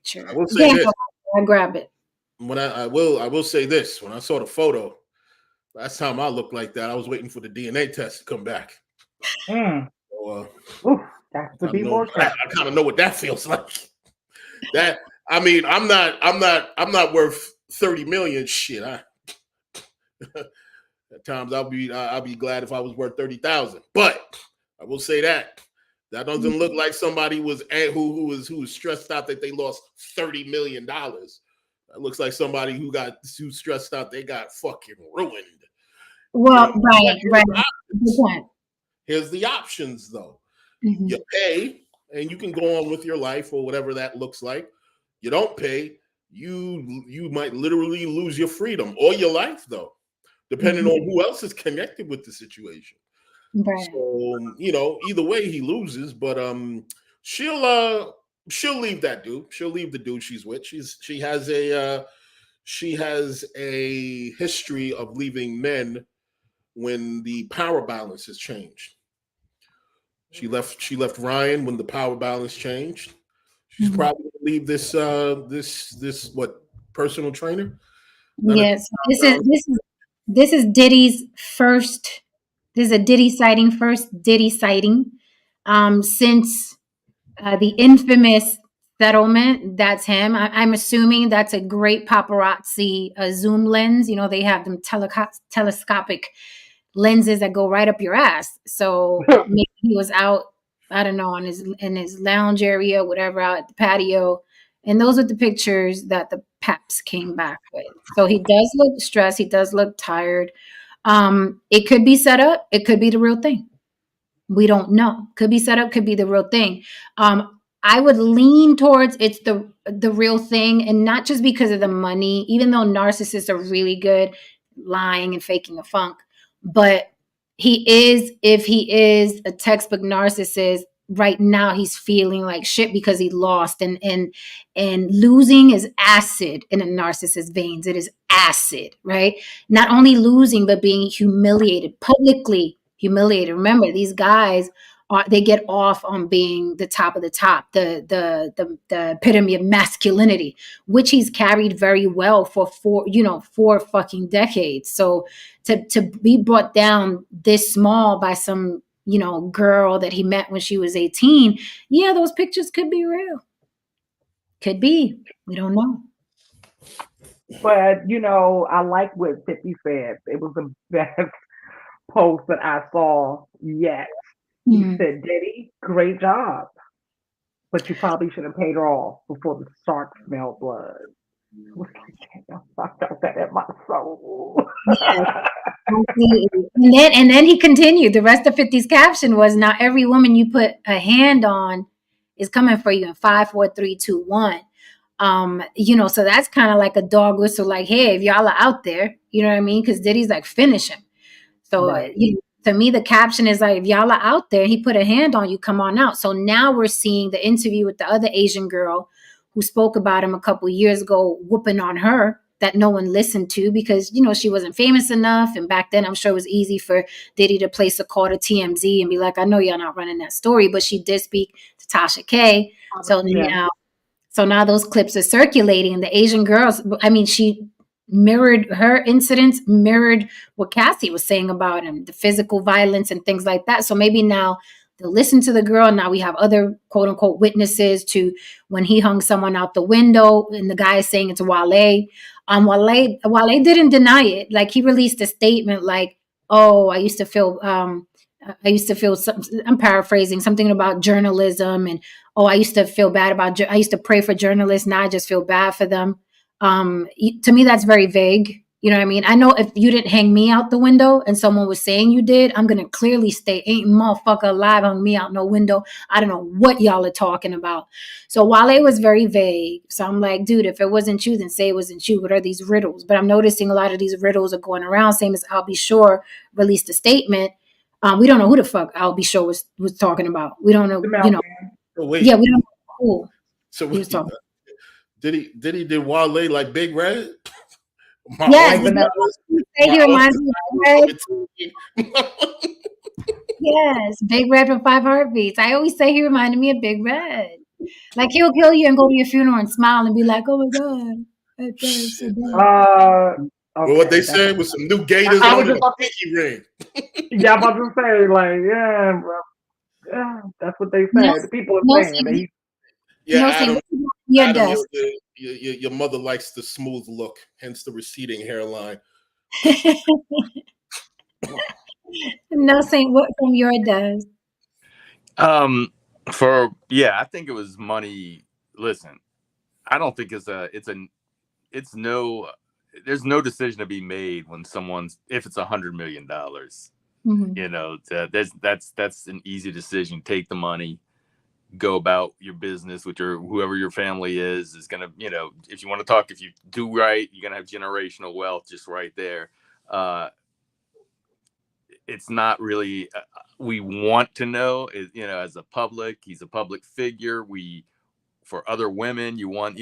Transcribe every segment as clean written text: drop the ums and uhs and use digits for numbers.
picture. I will say Yeah, this. I'll grab it. When I will say this. When I saw the photo, last time I looked like that, I was waiting for the DNA test to come back. Mm. So, Oof, that's to be more I careful. kind of know what that feels like. That I mean, I'm not worth 30 million. Shit, at times I'll be glad if I was worth 30,000. But I will say that doesn't look like somebody who was stressed out that they lost $30 million. That looks like somebody who stressed out they got fucking ruined. Well, right. Good point. Here's the options, though. Mm-hmm. You pay, and you can go on with your life or whatever that looks like. You don't pay, you might literally lose your freedom or your life, though, depending on who else is connected with the situation. Right. So either way he loses, but she'll leave that dude. She'll leave the dude she's with. She has a history of leaving men when the power balance has changed. She left Ryan when the power balance changed. She's probably going to leave this personal trainer. Yes, this is Diddy's first. This is a Diddy sighting, first Diddy sighting since the infamous settlement. That's him. I'm assuming that's a great paparazzi zoom lens. They have them telescopic lenses that go right up your ass. So maybe he was out, I don't know, in his lounge area, whatever, out at the patio. And those are the pictures that the Paps came back with. So he does look stressed. He does look tired. It could be set up. It could be the real thing. We don't know. Could be set up. Could be the real thing. I would lean towards it's the real thing, and not just because of the money. Even though narcissists are really good lying and faking a funk, but if he is a textbook narcissist. Right now he's feeling like shit because he lost, and losing is acid in a narcissist's veins. It is acid, right? Not only losing, but being humiliated, publicly humiliated. Remember, these guys they get off on being the top of the top, the epitome of masculinity, which he's carried very well for four fucking decades. So to be brought down this small by some girl that he met when she was 18, yeah, those pictures could be real. Could be. We don't know. But I like what 50 said. It was the best post that I saw yet. He said, Diddy, great job. But you probably should have paid her off before the shark smelled blood. I felt that in my soul. And then he continued. The rest of 50's caption was, now every woman you put a hand on is coming for you in 5, 4, 3, 2, 1. So that's kind of like a dog whistle, like, hey, if y'all are out there, you know what I mean? Because Diddy's like, finish him. So right. To me, the caption is like, if y'all are out there, he put a hand on you, come on out. So now we're seeing the interview with the other Asian girl who spoke about him a couple of years ago, whooping on her, that no one listened to because, she wasn't famous enough. And back then, I'm sure it was easy for Diddy to place a call to TMZ and be like, I know y'all not running that story, but she did speak to Tasha K. So now those clips are circulating, and the Asian girls, she mirrored her incidents, mirrored what Cassie was saying about him, the physical violence and things like that. So maybe now they'll listen to the girl. Now we have other quote unquote witnesses to when he hung someone out the window, and the guy is saying it's Wale. Wale didn't deny it. Like, he released a statement like, oh, I used to feel I'm paraphrasing, something about journalism, and I used to feel bad I used to pray for journalists. Now I just feel bad for them. To me, that's very vague. You know what I mean? I know if you didn't hang me out the window and someone was saying you did, I'm going to clearly state, ain't motherfucker alive hung me out no window. I don't know what y'all are talking about. So Wale was very vague. So I'm like, dude, if it wasn't you, then say it wasn't you. What are these riddles? But I'm noticing a lot of these riddles are going around. Same as I'll Be Sure released a statement. We don't know who the fuck I'll Be Sure was talking about. We don't know, Oh, wait. Yeah, we don't know who. So he was talking. Did Wale like Big Red? Yes, he reminds me of Big Red. Yes, Big Red from 5 Heartbeats. I always say he reminded me of Big Red. Like he'll kill you and go to your funeral and smile and be like, "Oh my god, I died so Shit. bad." Well, what they Okay, said was some new gators I on was and just a about to, pinky ring. yeah, I'm about to say, like, yeah, bro, yeah, that's what they No, said. The people are no, saying that Yeah, no, Adam. your Adam, desk. your mother likes the smooth look, hence the receding hairline. No, Saint, what from your desk? I think it was money. Listen, I don't think there's no decision to be made when if it's $100 million. That's an easy decision. Take the money, go about your business with whoever your family is gonna, if you want to talk, if you do right, you're gonna have generational wealth just right there. It's not really, we want to know, as a public, he's a public figure. For other women, you want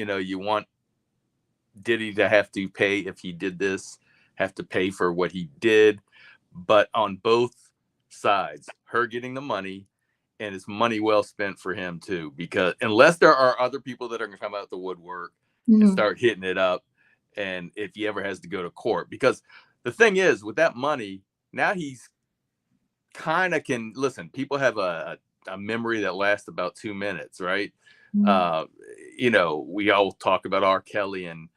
Diddy to have to pay, if he did this, have to pay for what he did. But on both sides, her getting the money, and it's money well spent for him too, because unless there are other people that are going to come out the woodwork and start hitting it up, and if he ever has to go to court, because the thing is, with that money, now he's kind of can listen. People have a memory that lasts about 2 minutes, right? We all talk about R. Kelly, and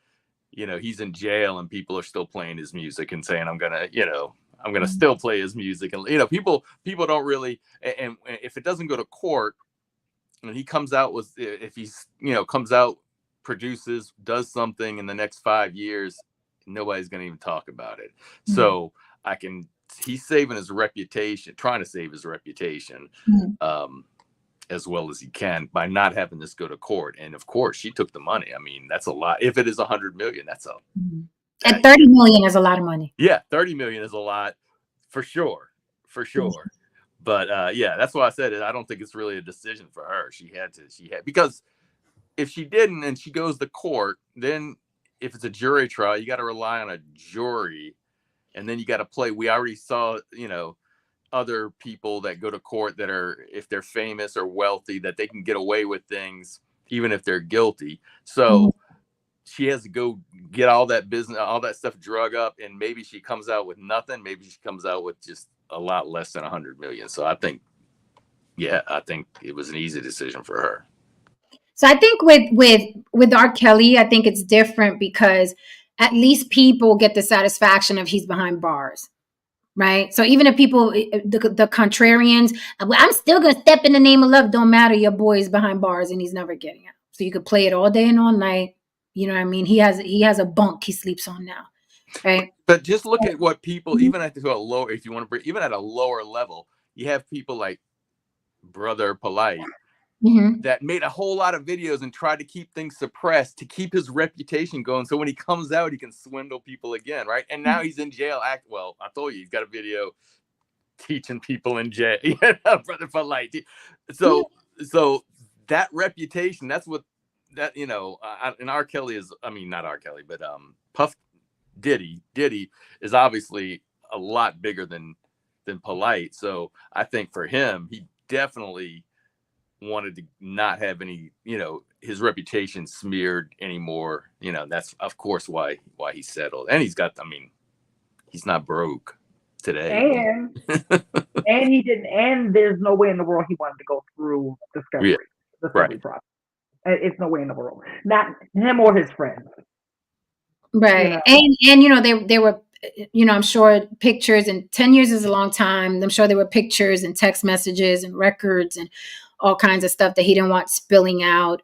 he's in jail, and people are still playing his music and saying, I'm gonna still play his music. And people don't really, and if it doesn't go to court and he comes out if he's comes out, produces, does something in the next 5 years, nobody's gonna even talk about it. So he's saving his reputation, trying to save his reputation as well as he can by not having this go to court. And of course, she took the money. I mean, that's a lot. If it is $100 million, that's and 30 million is a lot of money. Yeah, 30 million is a lot for sure. But that's why I said it. I don't think it's really a decision for her. Because if she didn't and she goes to court, then if it's a jury trial, you got to rely on a jury, and then you got to play. We already saw, other people that go to court that are, if they're famous or wealthy, that they can get away with things even if they're guilty. So she has to go get all that business, all that stuff drug up, and maybe she comes out with nothing. Maybe she comes out with just a lot less than 100 million. So I think it was an easy decision for her. So I think with R. Kelly, I think it's different because at least people get the satisfaction of he's behind bars. Right. So even if people, the contrarians, I'm still going to step in the name of love. Don't matter. Your boy is behind bars and he's never getting out. So you could play it all day and all night. You know what I mean? He has a bunk he sleeps on now. Right. But just look at what people, even at a lower, if you want to bring, even at a lower level, you have people like Brother Polite that made a whole lot of videos and tried to keep things suppressed to keep his reputation going. So when he comes out, he can swindle people again, right? And now he's in jail. I told you, he's got a video teaching people in jail. Brother Polite. So that reputation, that's what that, and R. Kelly is, not R. Kelly, but Puff Diddy is obviously a lot bigger than Polite. So I think for him, he definitely wanted to not have any, his reputation smeared anymore. That's of course why he settled. And he's not broke today. And he didn't, and there's no way in the world he wanted to go through discovery process. It's no way in the world. Not him or his friends. Right. And they were, I'm sure pictures, and 10 years is a long time. I'm sure there were pictures and text messages and records and all kinds of stuff that he didn't want spilling out.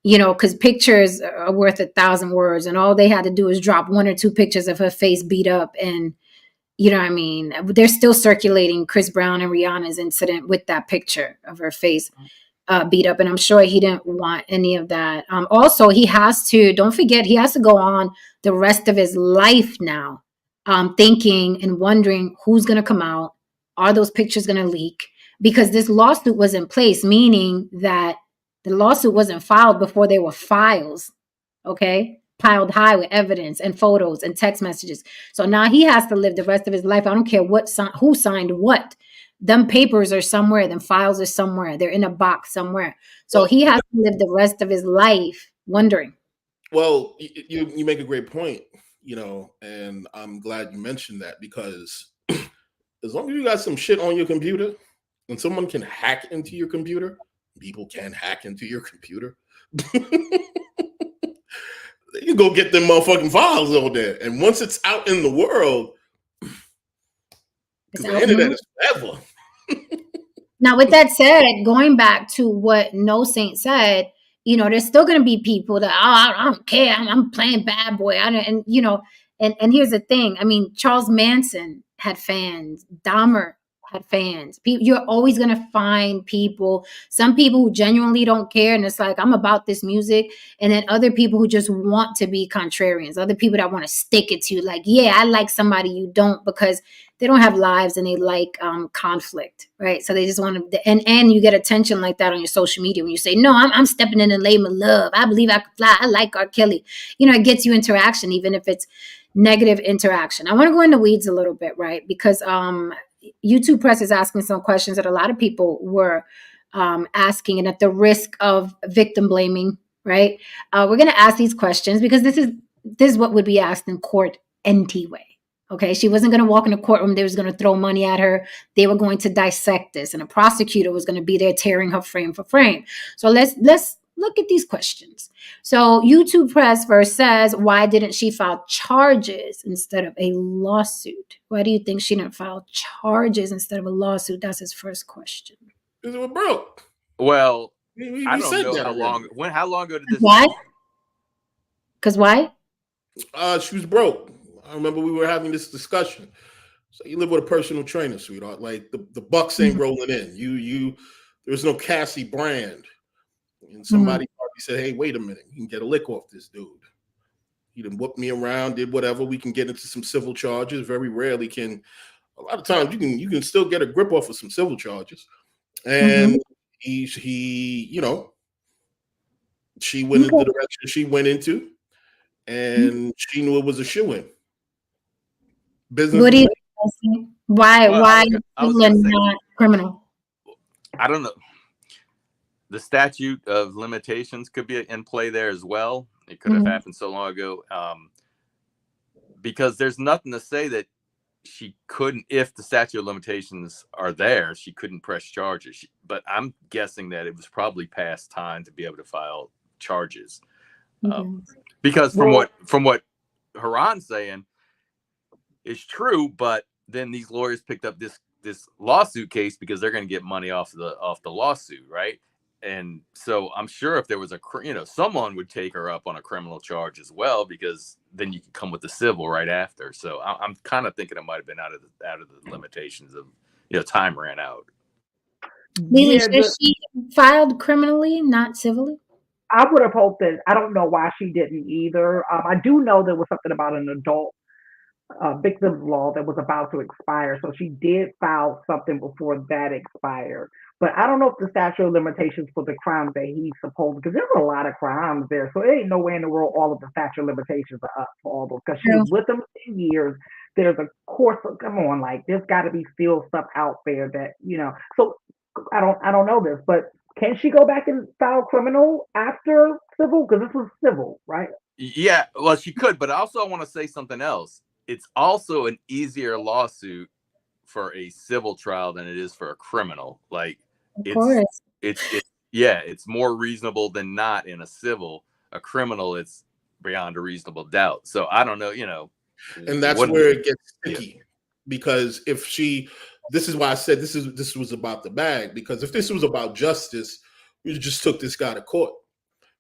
Because pictures are worth 1,000 words, and all they had to do is drop 1 or 2 pictures of her face beat up, and they're still circulating Chris Brown and Rihanna's incident with that picture of her face beat up, and I'm sure he didn't want any of that. Also, don't forget, he has to go on the rest of his life now, thinking and wondering who's going to come out. Are those pictures going to leak? Because this lawsuit was in place, meaning that the lawsuit wasn't filed before there were files, okay, piled high with evidence and photos and text messages. So now he has to live the rest of his life. I don't care who signed what, them papers are somewhere, them files are somewhere, they're in a box somewhere. So he has to live the rest of his life wondering. Well, you make a great point, and I'm glad you mentioned that, because as long as you got some shit on your computer and someone can hack into your computer, people can hack into your computer. You can go get them motherfucking files over there. And once it's out in the world, the internet is forever. Now, with that said, going back to what No Saint said, there's still going to be people that, I don't care. I'm playing bad boy. And here's the thing. I mean, Charles Manson had fans. Dahmer had fans. You're always going to find people, some people who genuinely don't care. And it's like, I'm about this music. And then other people who just want to be contrarians, other people that want to stick it to you. Like, yeah, I like somebody you don't, because they don't have lives and they like conflict, right? So they just want to, and you get attention like that on your social media when you say, no, I'm stepping in the name of love. I believe I could fly. I like R. Kelly. It gets you interaction, even if it's negative interaction. I want to go in the weeds a little bit, right? Because YouTube Press is asking some questions that a lot of people were asking, and at the risk of victim blaming, right? We're going to ask these questions because this is what would be asked in court anyway. Okay, she wasn't going to walk in the courtroom. They was going to throw money at her. They were going to dissect this, and a prosecutor was going to be there tearing her frame for frame. So let's look at these questions. So YouTube Press first says, why didn't she file charges instead of a lawsuit? Why do you think she didn't file charges instead of a lawsuit? That's his first question. Because it was broke. Well, I don't know how long ago did this? Why? Because why? She was broke. I remember we were having this discussion. So you live with a personal trainer, sweetheart. Like the bucks ain't rolling in. There's no Cassie brand. And somebody probably said, hey, wait a minute, you can get a lick off this dude. He done whooped me around, did whatever. We can get into some civil charges. Very rarely can. A lot of times you can still get a grip off of some civil charges. And she went in the direction she went into, and she knew it was a shoo-in. Business. What do you think? Why not criminal? I don't know. The statute of limitations could be in play there as well. It could have happened so long ago, because there's nothing to say that she couldn't, if the statute of limitations are there, she couldn't press charges. But I'm guessing that it was probably past time to be able to file charges, because from what Haran's saying is true. But then these lawyers picked up this lawsuit case because they're going to get money off the lawsuit, right? And so I'm sure if there was someone would take her up on a criminal charge as well, because then you can come with the civil right after. So I'm kind of thinking it might have been out of the limitations of, time ran out. Lily, she filed criminally, not civilly? I would have hoped that. I don't know why she didn't either. I do know there was something about an adult victims law that was about to expire. So she did file something before that expired. But I don't know if the statute of limitations for the crimes that he's supposed, because there's a lot of crimes there. So it ain't no way in the world all of the statute of limitations are up for all those. Because she was with them 10 years. There's a course of, come on, like there's got to be still stuff out there that, So I don't know this, but can she go back and file criminal after civil? Because this was civil, right? Yeah, well, she could. But also I want to say something else. It's also an easier lawsuit for a civil trial than it is for a criminal. Like, it's more reasonable than not in a civil. A criminal, it's beyond a reasonable doubt. So I don't know, and that's where it gets sticky, because if this is why I said this was about the bag, because if this was about justice, we just took this guy to court.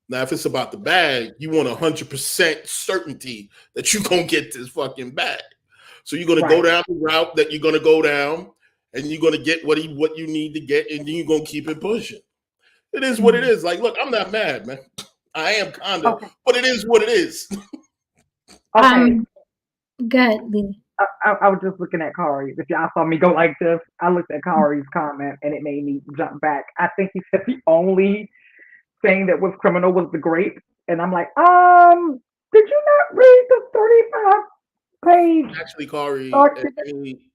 Now, if it's about the bag, you want 100% certainty that you're going to get this fucking bag. So you're going to go down the route that you're going to go down, and you're going to get what you need to get, and then you're going to keep it pushing. It is what it is. Like, look, I'm not mad, man. I am kind of, but it is what it is. Okay. Good, Lily. I was just looking at Kari. If y'all saw me go like this, I looked at Kari's comment, and it made me jump back. I think he said the only thing that was criminal was the grape, and I'm like, did you not read the 35-page? Actually, Kari,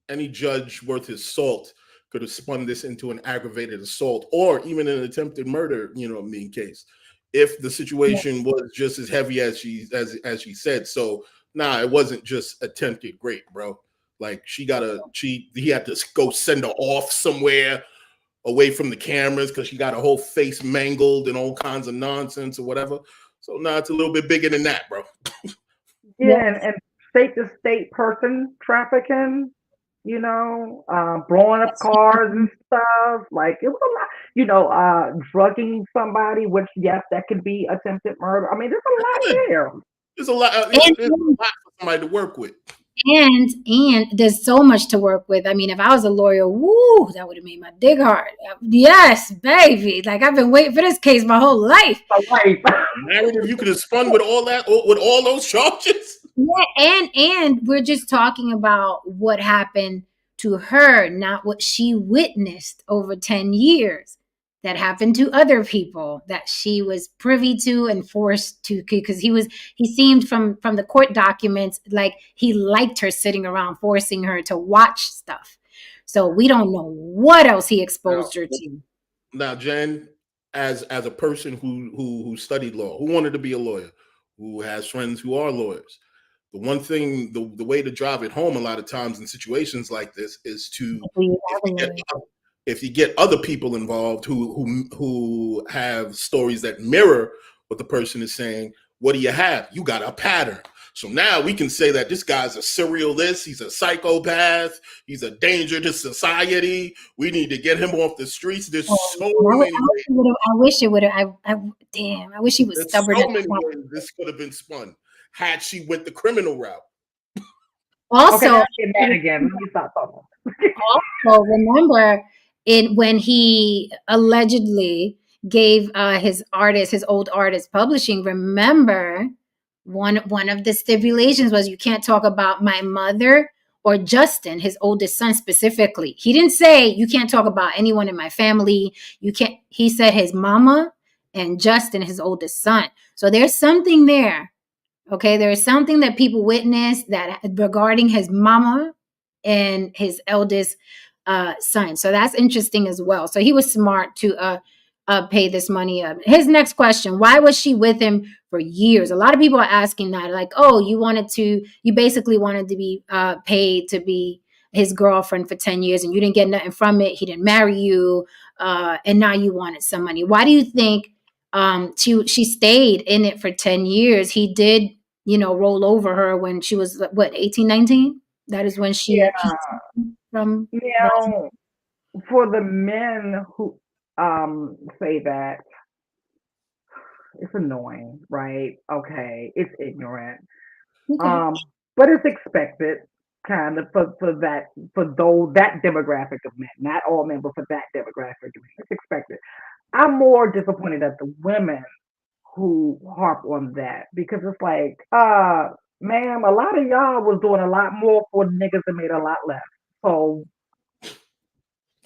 any judge worth his salt could have spun this into an aggravated assault or even an attempted murder, case, if the situation was just as heavy as she said. So it wasn't just attempted rape, bro. Like he had to go send her off somewhere away from the cameras because she got her whole face mangled and all kinds of nonsense or whatever. So it's a little bit bigger than that, bro. And state to state person trafficking, blowing up cars and stuff. Like it was a lot, drugging somebody, which yes, that could be attempted murder. I mean, there's a lot there. There's a lot. There's a lot for somebody to work with. And there's so much to work with. I mean, if I was a lawyer, woo, that would have made my dick hard. Yes, baby. Like I've been waiting for this case my whole life. Narrative you could have spun with all that, with all those charges. Yeah, and we're just talking about what happened to her, not what she witnessed over 10 years that happened to other people that she was privy to and forced to, because he seemed from the court documents like he liked her sitting around forcing her to watch stuff. So we don't know what else he exposed her to. Now, Jen, as a person who studied law, who wanted to be a lawyer, who has friends who are lawyers, the one thing, the way to drive it home a lot of times in situations like this is to, if you get other people involved who have stories that mirror what the person is saying, what do you have? You got a pattern. So now we can say that this guy's a serial he's a psychopath, he's a danger to society. We need to get him off the streets. There's so many ways. I wish it would have. I wish he was stubborn. So many ways this could have been spun had she went the criminal route. Also, remember when he allegedly gave his old artist publishing, remember one of the stipulations was you can't talk about my mother or Justin, his oldest son specifically. He didn't say you can't talk about anyone in my family. You can't. He said his mama and Justin, his oldest son. So there's something there. Okay, there is something that people witnessed that regarding his mama and his eldest son. So that's interesting as well. So he was smart to pay this money up. His next question: why was she with him for years? A lot of people are asking that, like, oh, you basically wanted to be paid to be his girlfriend for 10 years and you didn't get nothing from it. He didn't marry you, and now you wanted some money. Why do you think she stayed in it for 10 years? He did, roll over her when she was 18, 19? That is when she from for the men who say that, it's annoying, right? Okay, it's ignorant. Okay. But it's expected kind of for that demographic of men, not all men, but for that demographic of men. It's expected. I'm more disappointed at the women who harp on that, because it's like, ma'am, a lot of y'all was doing a lot more for niggas and made a lot less. So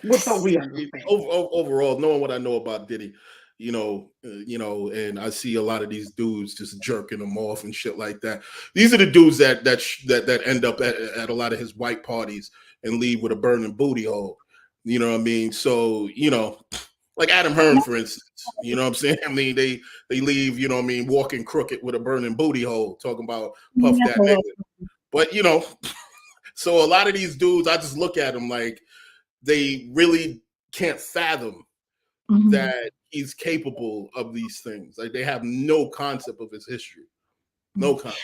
what's what we understand? Overall, knowing what I know about Diddy, and I see a lot of these dudes just jerking them off and shit like that. These are the dudes that end up at a lot of his white parties and leave with a burning booty hole. You know what I mean? So, like Adam Hearn, for instance, you know what I'm saying? I mean, they leave, walking crooked with a burning booty hole, talking about Puff that nigga. But, so a lot of these dudes, I just look at them like they really can't fathom that he's capable of these things. Like they have no concept of his history. No concept.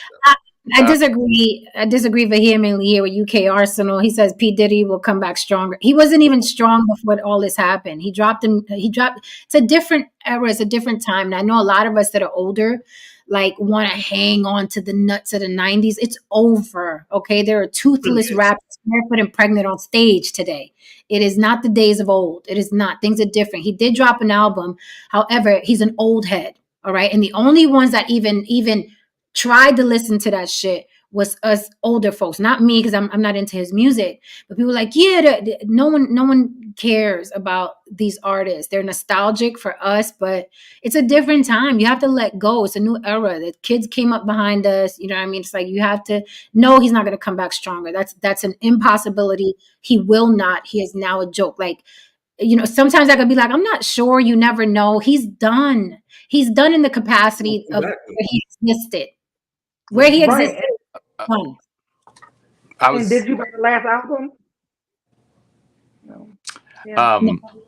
I disagree vehemently here with UK Arsenal. He says P. Diddy will come back stronger. He wasn't even strong before all this happened. He dropped. It's a different era. It's a different time. And I know a lot of us that are older, like, want to hang on to the nuts of the 90s. It's over. Okay. There are toothless rappers, barefoot and pregnant on stage today. It is not the days of old. It is not. Things are different. He did drop an album. However, he's an old head. All right. And the only ones that even tried to listen to that shit was us older folks, not me, because I'm not into his music, but people like, yeah, no one cares about these artists. They're nostalgic for us, but it's a different time. You have to let go. It's a new era. The kids came up behind us. You know what I mean? It's like, you have to know he's not going to come back stronger. That's an impossibility. He will not. He is now a joke. Like, you know, sometimes I could be like, I'm not sure. You never know. He's done. He's done in the capacity of where he existed. Where he existed. Right. And did you buy the last album? No. Yeah.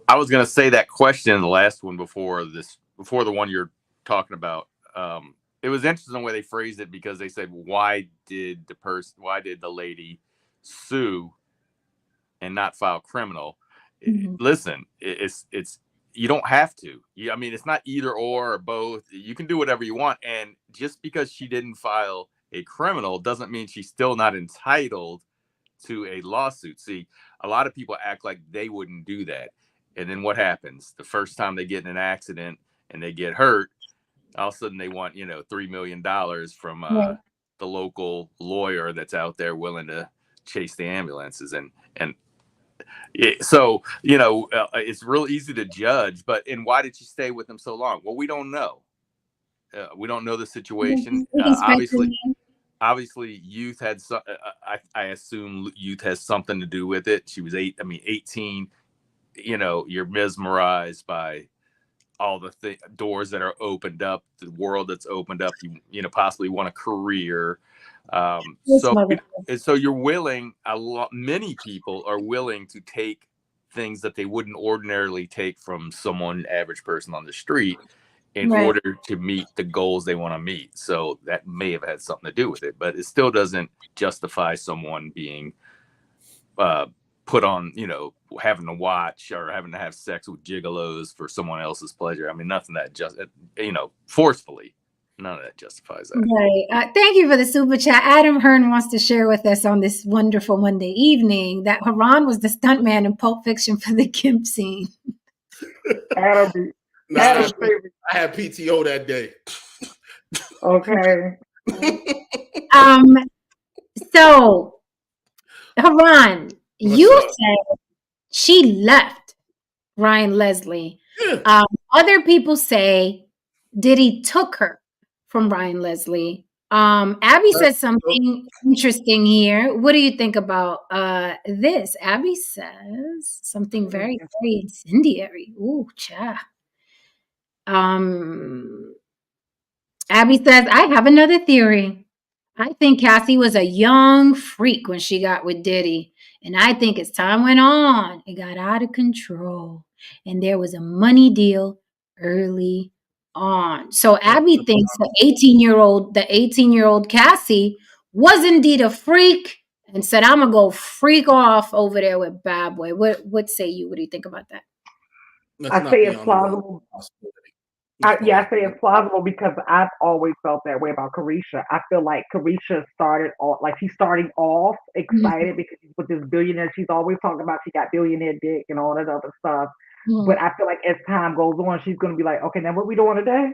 I was gonna say that question in the last one before the one you're talking about. It was interesting the way they phrased it, because they said, why did the lady sue and not file criminal? Listen, it's you don't have to. I mean, it's not either or both. You can do whatever you want. And just because she didn't file a criminal doesn't mean she's still not entitled to a lawsuit. See, a lot of people act like they wouldn't do that. And then what happens? The first time they get in an accident and they get hurt, all of a sudden they want, $3 million from the local lawyer that's out there willing to chase the ambulances. So, it's real easy to judge, and why did she stay with him so long? Well, we don't know. We don't know the situation. Obviously youth had some, I assume youth has something to do with it. She was 18, you're mesmerized by all the doors that are opened up, the world that's opened up. You possibly want a career. So you're willing, many people are willing to take things that they wouldn't ordinarily take from someone, average person on the street, in order to meet the goals they want to meet. So that may have had something to do with it, but it still doesn't justify someone being put on, having to watch or having to have sex with gigolos for someone else's pleasure. I mean, nothing that just, forcefully. None of that justifies that. Right. Thank you for the super chat. Adam Hearn wants to share with us on this wonderful Monday evening that Haran was the stuntman in Pulp Fiction for the Gimp scene. Adam, I had PTO that day. Okay. So, Haran, you said she left Ryan Leslie. Yeah. Other people say Diddy took her from Ryan Leslie. Abby says something interesting here. What do you think about this? Abby says something very, very incendiary. Ooh, cha. Abby says, I have another theory. I think Cassie was a young freak when she got with Diddy. And I think as time went on, it got out of control. And there was a money deal early on. So Abby thinks the 18-year-old Cassie was indeed a freak and said, I'm going to go freak off over there with Bad Boy. What say you? What do you think about that? I say it's plausible. I say it's plausible because I've always felt that way about Carisha. I feel like Carisha started off, like she's starting off excited because she's with this billionaire. She's always talking about she got billionaire dick and all that other stuff. But I feel like as time goes on, she's going to be like, okay, now what we doing today?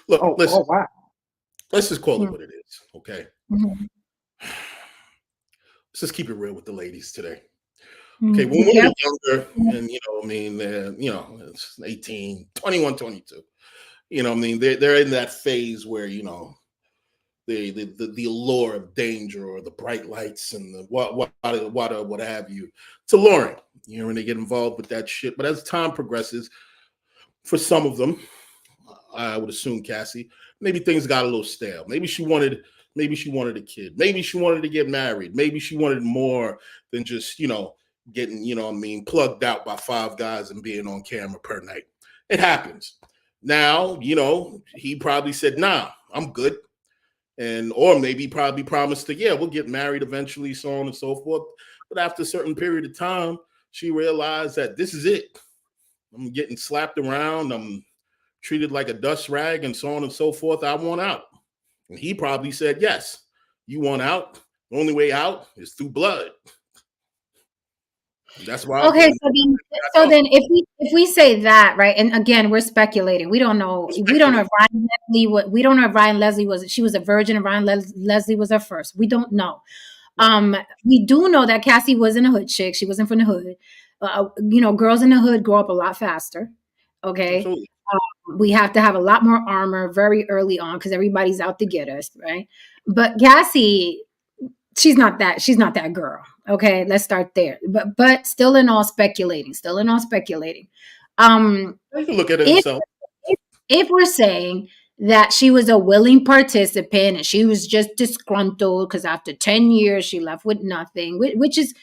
Look, listen. Oh, wow. Let's just call it what it is, okay? Let's just keep it real with the ladies today. Okay, when we were younger, and it's 18, 21, 22. They're in that phase where the allure of danger or the bright lights and the what have you. It's alluring, when they get involved with that shit. But as time progresses, for some of them, I would assume Cassie, maybe things got a little stale. Maybe she wanted a kid. Maybe she wanted to get married. Maybe she wanted more than just getting plugged out by 5 guys and being on camera per night. It happens. Now, he probably said, nah, I'm good. Or maybe probably promised to, we'll get married eventually, so on and so forth. But after a certain period of time, she realized that this is it. I'm getting slapped around. I'm treated like a dust rag and so on and so forth. I want out. And he probably said, yes, you want out. The only way out is through blood. That's why. Okay, so then if we say that, right, and again we're speculating. We don't know. We don't know if Ryan Leslie. We don't know if Ryan Leslie was. She was a virgin, and Ryan Leslie was her first. We don't know. We do know that Cassie wasn't a hood chick. She wasn't from the hood. Girls in the hood grow up a lot faster. Okay. Absolutely. We have to have a lot more armor very early on because everybody's out to get us, right? But Cassie, she's not that girl. Okay, let's start there. But still in all speculating. You can look at it himself. If we're saying that she was a willing participant and she was just disgruntled because after 10 years she left with nothing, which is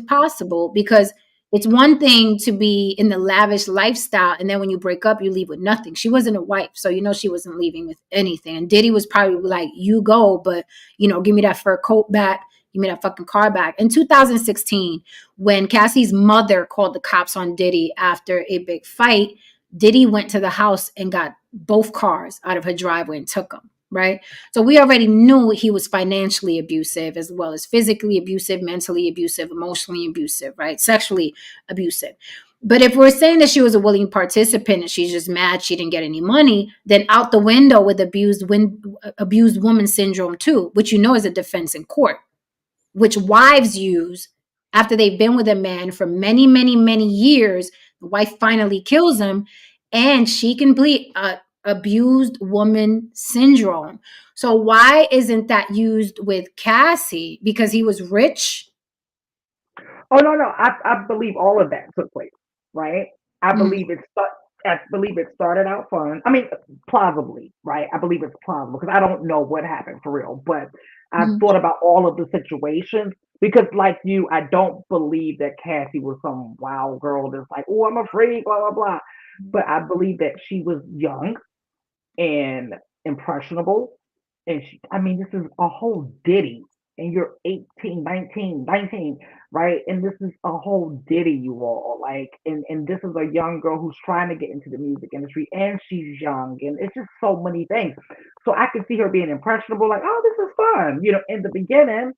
possible, because it's one thing to be in the lavish lifestyle and then when you break up you leave with nothing. She wasn't a wife, so she wasn't leaving with anything. And Diddy was probably like, you go, but give me that fur coat back, give me that fucking car back. In 2016, when Cassie's mother called the cops on Diddy after a big fight, Diddy went to the house and got both cars out of her driveway and took them. Right. So we already knew he was financially abusive as well as physically abusive, mentally abusive, emotionally abusive, right? Sexually abusive. But if we're saying that she was a willing participant and she's just mad she didn't get any money, then out the window with abused woman syndrome too, which is a defense in court, which wives use after they've been with a man for many, many, many years. The wife finally kills him and she can plead abused woman syndrome. So why isn't that used with Cassie? Because he was rich? Oh no, I believe all of that took place, right? I believe it started out fun. I mean, plausibly, right? I believe it's plausible because I don't know what happened for real, but I've thought about all of the situations because, like you, I don't believe that Cassie was some wild girl that's like, oh, I'm a freak, blah blah blah. But I believe that she was young and impressionable. And this is a whole ditty. And you're 18, 19, right? And this is a whole ditty, you all. Like, and this is a young girl who's trying to get into the music industry and she's young. And it's just so many things. So I can see her being impressionable, like, oh, this is fun, in the beginning.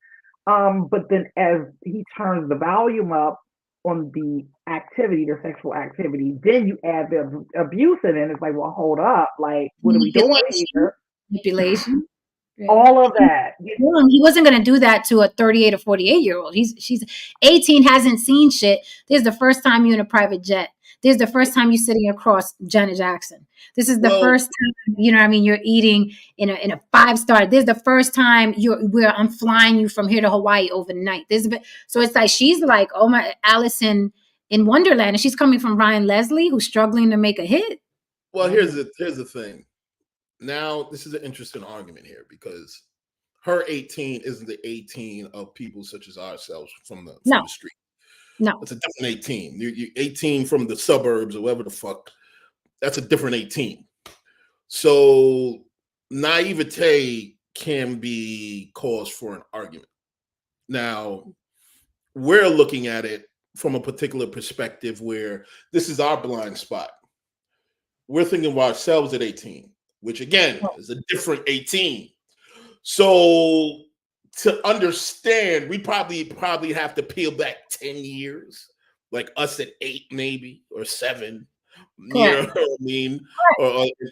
But then as he turns the volume up on the activity, the sexual activity, then you add the abuse in it. It's like, well, hold up. Like, what are we doing here? Manipulation. All of that. He wasn't going to do that to a 38 or 48-year-old. She's 18, hasn't seen shit. This is the first time you're in a private jet. This is the first time you're sitting across Janet Jackson. This is the first time, you're eating in a 5-star. This is the first time I'm flying you from here to Hawaii overnight. So it's like, she's like, oh my, Alice in Wonderland. And she's coming from Ryan Leslie, who's struggling to make a hit. Well, here's the thing. Now, this is an interesting argument here because her 18 isn't the 18 of people such as ourselves from the street. No. It's a different 18. You're 18 from the suburbs or whatever the fuck. That's a different 18. So naivete can be cause for an argument. Now, we're looking at it from a particular perspective where this is our blind spot. We're thinking of ourselves at 18. Which again is a different 18. So to understand, we probably have to peel back 10 years, like us at 8 maybe or 7. You know what I mean?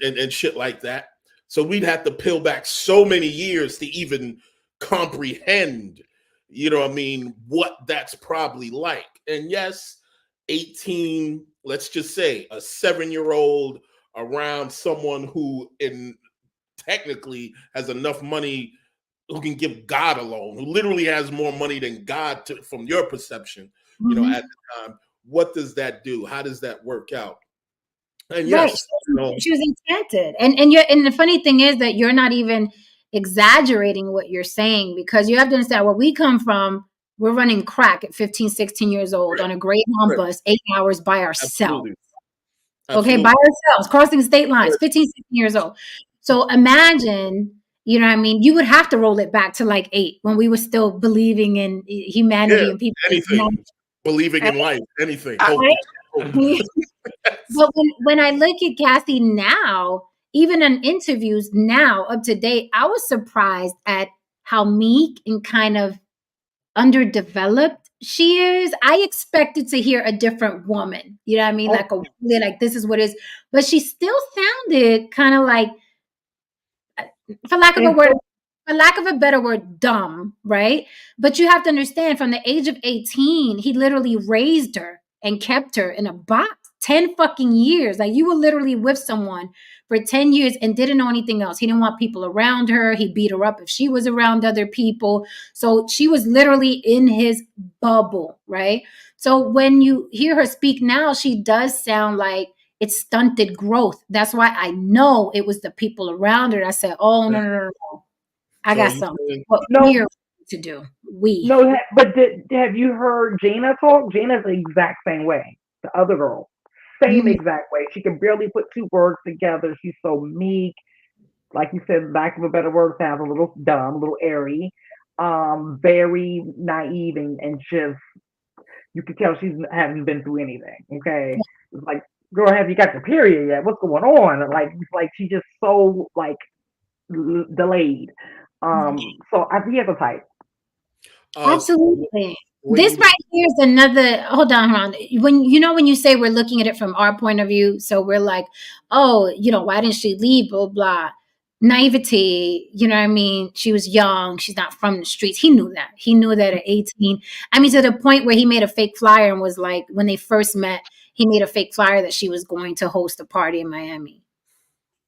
And shit like that. So we'd have to peel back so many years to even comprehend, what that's probably like. And yes, 18, let's just say a 7-year-old around someone who technically has enough money, who can give God a loan, who literally has more money than God from your perception, at the time. What does that do? How does that work out? And yes, she was enchanted. And the funny thing is that you're not even exaggerating what you're saying, because you have to understand where we come from. We're running crack at 15, 16 years old on a Greyhound bus, 8 hours by ourselves. Absolutely. Okay, by ourselves, crossing state lines, 15, 16 years old. So imagine, you would have to roll it back to like 8 when we were still believing in humanity and people. Anything. Believing in life, anything. Right? But when I look at Cassie now, even in interviews now, up to date, I was surprised at how meek and kind of underdeveloped she is. I expected to hear a different woman. You know what I mean? Like like this is what is, but she still sounded kind of like, for lack of a word, for lack of a better word, dumb, right? But you have to understand, from the age of 18, he literally raised her and kept her in a box 10 fucking years. Like, you were literally with someone for 10 years and didn't know anything else. He didn't want people around her. He beat her up if she was around other people. So she was literally in his bubble, right? So when you hear her speak now, she does sound like it's stunted growth. That's why I know it was the people around her. I said, oh, no. I got something. What we're to do. No, but have you heard Gina talk? Gina's the exact same way. The other girl, same exact way. She can barely put two words together. She's so meek. Like you said, lack of a better word, sounds a little dumb, a little airy, very naive, and just, you can tell she hasn't been through anything. Okay, it's like, girl, have you got your period yet? What's going on? Like she's just so like delayed. So I think he has a type. Absolutely. This right here is another. Hold on. When you say we're looking at it from our point of view, so we're like, oh, why didn't she leave? Blah blah. Naivety. You know what I mean? She was young. She's not from the streets. He knew that. He knew that at 18. I mean, to the point where he made a fake flyer and was like, when they first met, he made a fake flyer that she was going to host a party in Miami,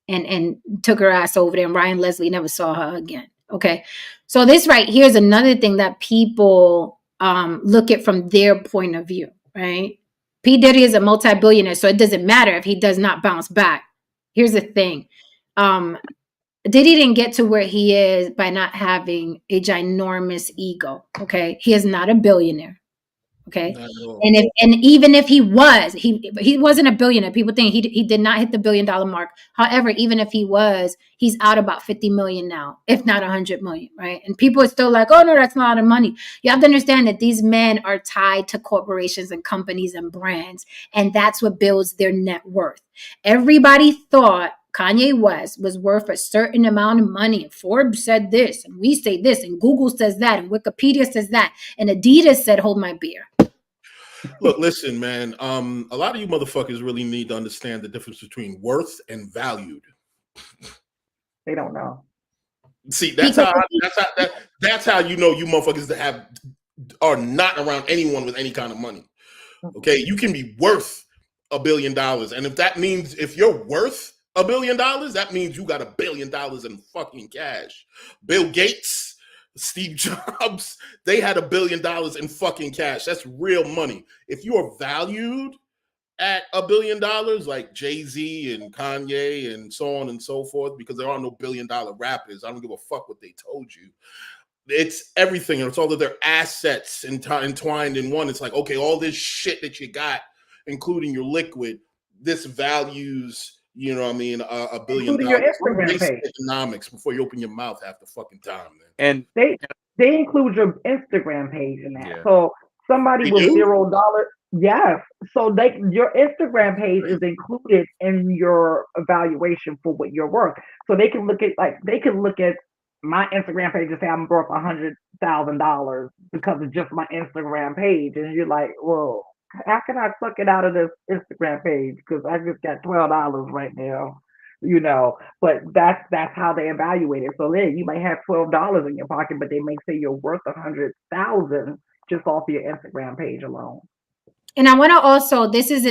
and took her ass over there. And Ryan Leslie never saw her again. Okay. So this right here is another thing that people look at from their point of view, right? P. Diddy is a multi-billionaire, so it doesn't matter if he does not bounce back. Here's the thing. Diddy didn't get to where he is by not having a ginormous ego, okay? He is not a billionaire, okay? And even if he was, he wasn't a billionaire. People think he did not hit the $1 billion mark. However, even if he was, he's out about 50 million now, if not 100 million, right? And people are still like, oh no, that's not a lot of money. You have to understand that these men are tied to corporations and companies and brands, and that's what builds their net worth. Everybody thought Kanye West was worth a certain amount of money, and Forbes said this, and we say this, and Google says that, and Wikipedia says that, and Adidas said, hold my beer. Look, listen, man. A lot of you motherfuckers really need to understand the difference between worth and valued. They don't know. See, that's how you know you motherfuckers are not around anyone with any kind of money. Okay, you can be worth $1 billion, and if that means if you're worth $1 billion, that means you got $1 billion in fucking cash. Bill Gates, Steve Jobs, they had $1 billion in fucking cash. That's real money. If you are valued at $1 billion, like Jay-Z and Kanye and so on and so forth, because there are no $1 billion rappers. I don't give a fuck what they told you. It's everything. And it's all of their assets entwined in one. It's like, okay, all this shit that you got, including your liquid, this values, you know what I mean, $1 billion. Including your Instagram page. Economics before you open your mouth half the fucking time, man. And they include your Instagram page in that. Yeah. So somebody with $0, yes. So your Instagram page is included in your evaluation for what you're worth. So they can look at my Instagram page and say I'm worth $100,000 because of just my Instagram page, and you're like, whoa. How can I suck it out of this Instagram page? Because I just got $12 right now, But that's how they evaluate it. So then you might have $12 in your pocket, but they may say you're worth $100,000 just off your Instagram page alone. And I want to also, this is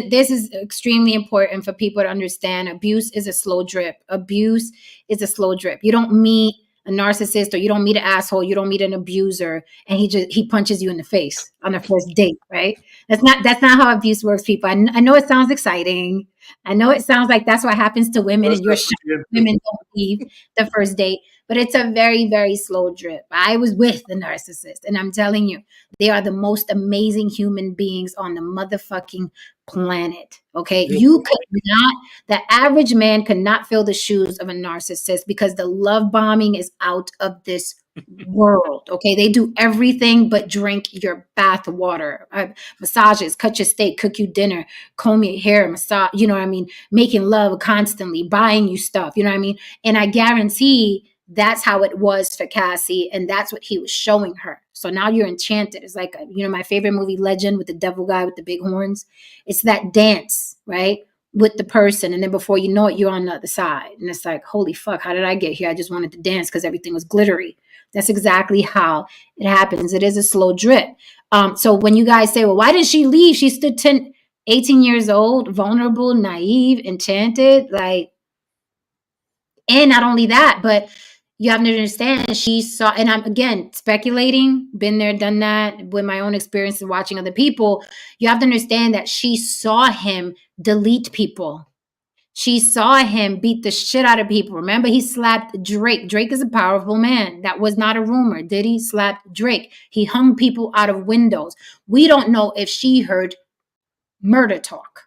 extremely important for people to understand. Abuse is a slow drip. Abuse is a slow drip. You don't meet a narcissist, or you don't meet an asshole, you don't meet an abuser, and he punches you in the face on the first date, right? That's not how abuse works, people. I know it sounds exciting. I know it sounds like that's what happens to women, and you're shocked women don't leave the first date, but it's a very, very slow drip. I was with the narcissist, and I'm telling you, they are the most amazing human beings on the motherfucking planet. Okay. The average man could not fill the shoes of a narcissist, because the love bombing is out of this world. Okay. They do everything but drink your bath water, massages, cut your steak, cook you dinner, comb your hair, massage, you know what I mean? Making love constantly, buying you stuff, you know what I mean? And I guarantee that's how it was for Cassie, and that's what he was showing her. So now you're enchanted. It's like, my favorite movie, Legend, with the devil guy with the big horns. It's that dance, right, with the person, and then before you know it, you're on the other side, and it's like, holy fuck, how did I get here? I just wanted to dance because everything was glittery. That's exactly how it happens. It is a slow drip. So when you guys say, well, why did she leave? She stood 18 years old, vulnerable, naive, enchanted, like, and not only that, but you have to understand, she saw, and I'm, again, speculating, been there, done that with my own experience and watching other people. You have to understand that she saw him delete people. She saw him beat the shit out of people. Remember, he slapped Drake. Drake is a powerful man. That was not a rumor. Diddy slapped Drake. He hung people out of windows. We don't know if she heard murder talk.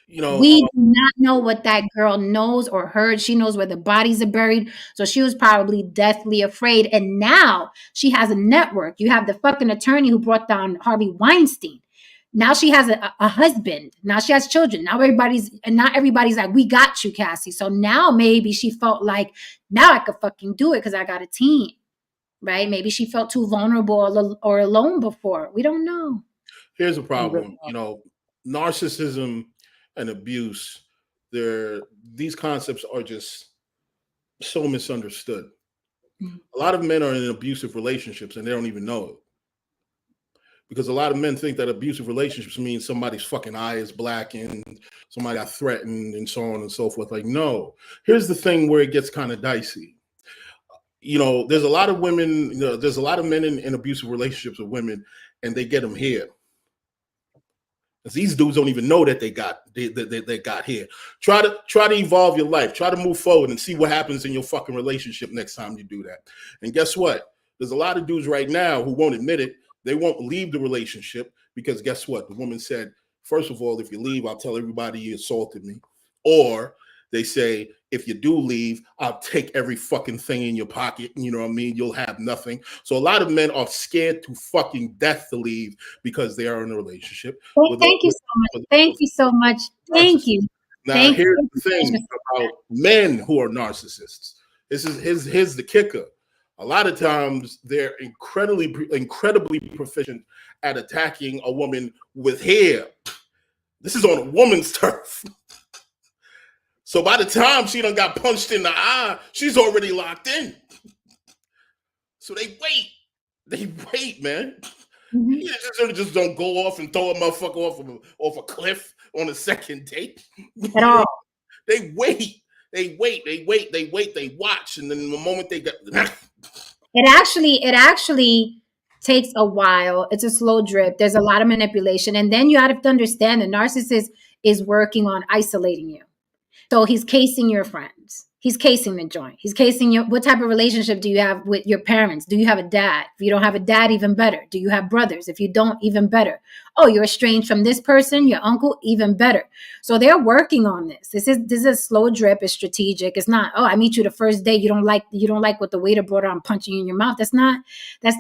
We do not know what that girl knows or heard. She knows where the bodies are buried. So she was probably deathly afraid. And now she has a network. You have the fucking attorney who brought down Harvey Weinstein. Now she has a husband. Now she has children. Now not everybody's like, we got you, Cassie. So now maybe she felt like, now I could fucking do it because I got a team, right? Maybe she felt too vulnerable or alone before. We don't know. Here's a problem. Narcissism and abuse, these concepts are just so misunderstood. A lot of men are in abusive relationships and they don't even know it. Because a lot of men think that abusive relationships means somebody's fucking eye is blackened, somebody got threatened, and so on and so forth. Like, no. Here's the thing where it gets kind of dicey. There's a lot of women, there's a lot of men in abusive relationships with women, and they get them here. These dudes don't even know that they got here. Try to evolve your life. Try to move forward and see what happens in your fucking relationship next time you do that. And guess what? There's a lot of dudes right now who won't admit it. They won't leave the relationship because guess what? The woman said, first of all, if you leave, I'll tell everybody you assaulted me. Or they say, if you do leave, I'll take every fucking thing in your pocket. You know what I mean? You'll have nothing. So a lot of men are scared to fucking death to leave because they are in a relationship. Thank you so much. Thank you so much. Thank you. Now, here's the thing about men who are narcissists. Here's the kicker. A lot of times they're incredibly proficient at attacking a woman with hair. This is on a woman's turf. So by the time she done got punched in the eye, she's already locked in. So they wait, man. You just don't go off and throw a motherfucker off a cliff on a second date. At all. They wait, they watch, and then the moment they get it actually takes a while. It's a slow drip. There's a lot of manipulation. And then you have to understand the narcissist is working on isolating you. So he's casing your friends. He's casing the joint. He's casing what type of relationship do you have with your parents? Do you have a dad? If you don't have a dad, even better. Do you have brothers? If you don't, even better. Oh, you're estranged from this person, your uncle, even better. So they're working on this. This is a slow drip. It's strategic. It's not, oh, I meet you the first day. You don't like what the waiter brought on, punching you in your mouth. That's not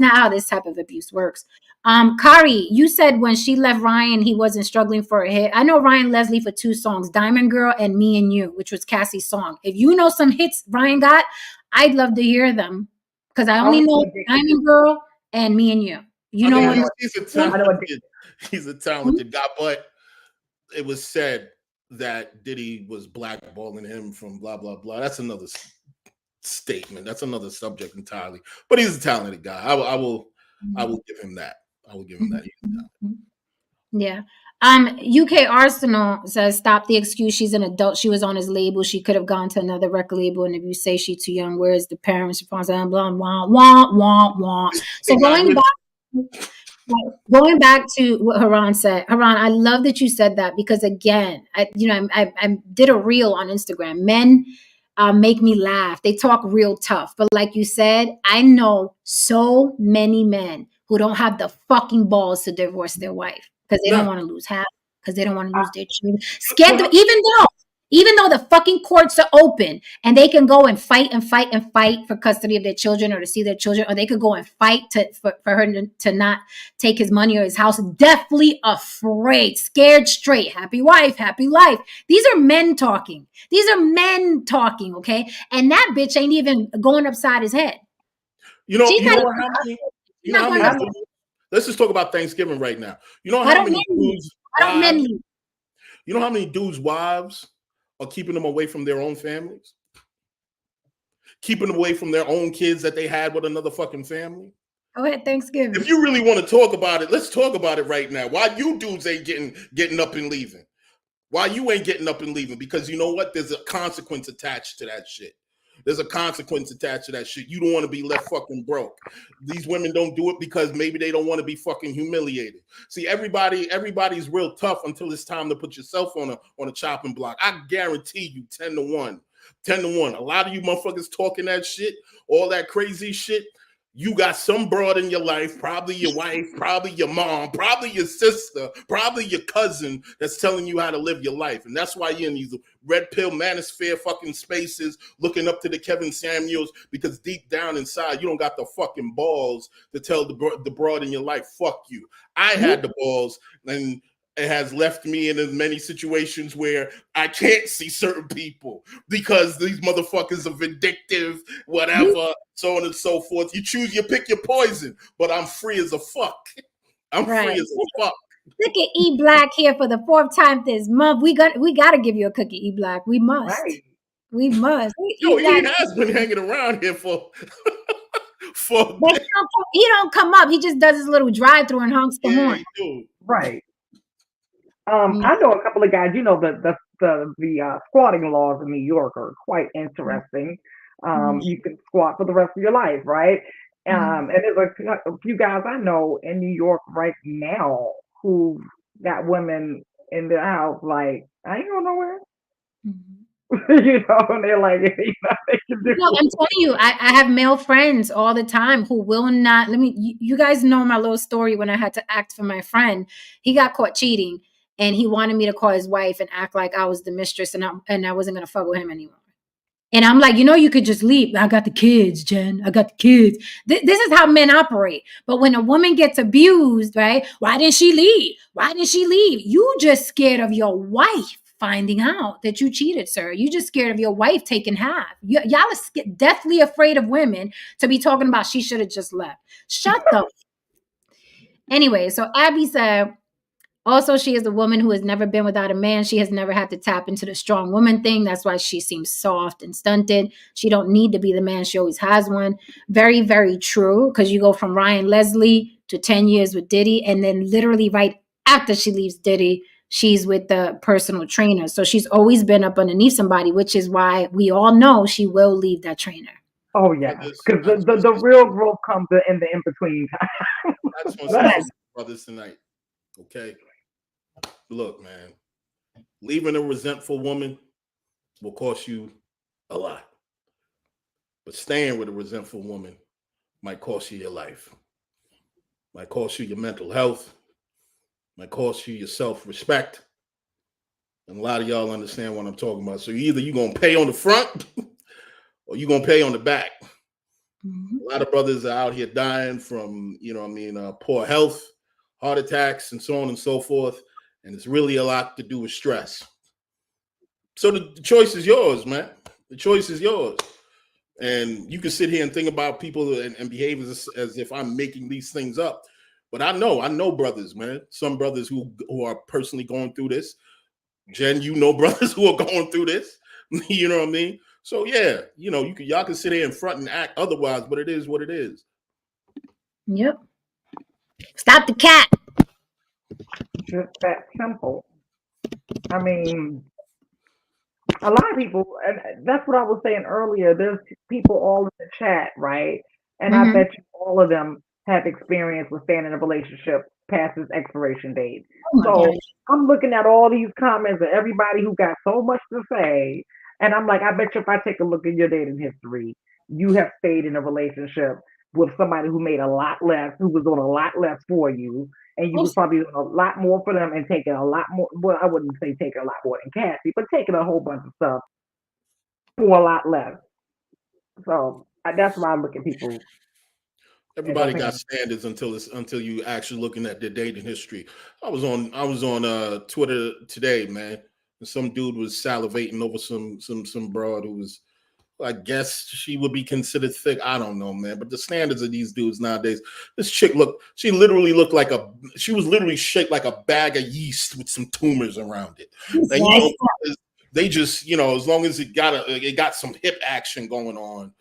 how this type of abuse works. Kari, you said when she left Ryan, he wasn't struggling for a hit. I know Ryan Leslie for 2 songs, Diamond Girl and Me and You, which was Cassie's song. If you know some hits Ryan got, I'd love to hear them because I only know Diamond Girl and Me and You. He's a talented guy, but it was said that Diddy was blackballing him from blah, blah, blah. That's another statement. That's another subject entirely. But he's a talented guy. I will give him that. I will give him that. Yeah. UK Arsenal says, stop the excuse. She's an adult. She was on his label. She could have gone to another record label. And if you say she's too young, where's the parents' response? Blah, blah, wah. So going back to what Haran said, Haran, I love that you said that because again, I did a reel on Instagram. Men make me laugh. They talk real tough. But like you said, I know so many men who don't have the fucking balls to divorce their wife because they don't want to lose half, because they don't want to lose their children. Scared them, Even though the fucking courts are open and they can go and fight and fight and fight for custody of their children or to see their children, or they could go and fight for her to not take his money or his house, deathly afraid, scared straight, happy wife, happy life. These are men talking. These are men talking, okay? And that bitch ain't even going upside his head. You know how many let's just talk about Thanksgiving right now. You know how many dudes you know how many dudes' wives are keeping them away from their own families? Keeping them away from their own kids that they had with another fucking family? Go ahead, Thanksgiving. If you really want to talk about it, let's talk about it right now. Why you dudes ain't getting up and leaving? Why you ain't getting up and leaving? Because you know what? There's a consequence attached to that shit. There's a consequence attached to that shit. You don't want to be left fucking broke. These women don't do it because maybe they don't want to be fucking humiliated. See, everybody's real tough until it's time to put yourself on a chopping block. I guarantee you 10 to 1. 10 to 1. A lot of you motherfuckers talking that shit, all that crazy shit. You got some broad in your life, probably your wife, probably your mom, probably your sister, probably your cousin that's telling you how to live your life. And that's why you're in these red pill manosphere fucking spaces looking up to the Kevin Samuels, because deep down inside, you don't got the fucking balls to tell the broad in your life, fuck you. I had the balls, and it has left me in as many situations where I can't see certain people because these motherfuckers are vindictive, whatever, so on and so forth. You pick your poison, but I'm free as a fuck. I'm free as a fuck. Look at E Black here for the 4th time this month. We got to give you a cookie, E Black. We must. Right. We must. Yo, he has been hanging around here for. But he don't come up. He just does his little drive-through and honks the horn. Right. I know a couple of guys. You know, the squatting laws in New York are quite interesting. You can squat for the rest of your life, right? And there's a few guys I know in New York right now who got women in their house like, I ain't going nowhere. You know, and they're like, they can do. No, I'm telling you, I have male friends all the time who will not. You guys know my little story when I had to act for my friend. He got caught cheating, and he wanted me to call his wife and act like I was the mistress, and I wasn't gonna fuck with him anymore. And I'm like, you could just leave. I got the kids, Jen. I got the kids. This is how men operate. But when a woman gets abused, right? Why didn't she leave? Why didn't she leave? You just scared of your wife finding out that you cheated, sir. You just scared of your wife taking half. Y'all are deathly afraid of women to be talking about she should have just left. Shut the. Anyway, so Abby said, also, she is a woman who has never been without a man. She has never had to tap into the strong woman thing. That's why she seems soft and stunted. She don't need to be the man. She always has one. Very, very true. Because you go from Ryan Leslie to 10 years with Diddy. And then literally right after she leaves Diddy, she's with the personal trainer. So she's always been up underneath somebody, which is why we all know she will leave that trainer. Oh, yeah. Because the real growth comes in the in-between time. That's what's happening, brothers, tonight. Okay? Look, man, leaving a resentful woman will cost you a lot. But staying with a resentful woman might cost you your life. Might cost you your mental health. Might cost you your self-respect. And a lot of y'all understand what I'm talking about. So either you're going to pay on the front or you're going to pay on the back. A lot of brothers are out here dying from, poor health, heart attacks, and so on and so forth. And it's really a lot to do with stress. So the choice is yours, man. The choice is yours. And you can sit here and think about people and behave as if I'm making these things up. But I know brothers, man. Some brothers who are personally going through this. Jen, brothers who are going through this. You know what I mean? So yeah, y'all can sit here in front and act otherwise, but it is what it is. Yep. Stop the cat. Just that simple. I mean, a lot of people, and that's what I was saying earlier, there's people all in the chat, right? And I bet you all of them have experience with staying in a relationship past its expiration date. So I'm looking at all these comments of everybody who got so much to say, and I'm like, I bet you if I take a look at your dating history, you have stayed in a relationship with somebody who made a lot less, who was doing a lot less for you, and you was probably doing a lot more for them and taking a lot more. Well, I wouldn't say taking a lot more than Cassie, but taking a whole bunch of stuff for a lot less. So that's why I look at people. Everybody got standards until you actually looking at their dating history. I was on Twitter today, man, and some dude was salivating over some broad who was, I guess she would be considered thick. I don't know, man. But the standards of these dudes nowadays, this chick she was literally shaped like a bag of yeast with some tumors around it. And, they just, as long as it got some hip action going on,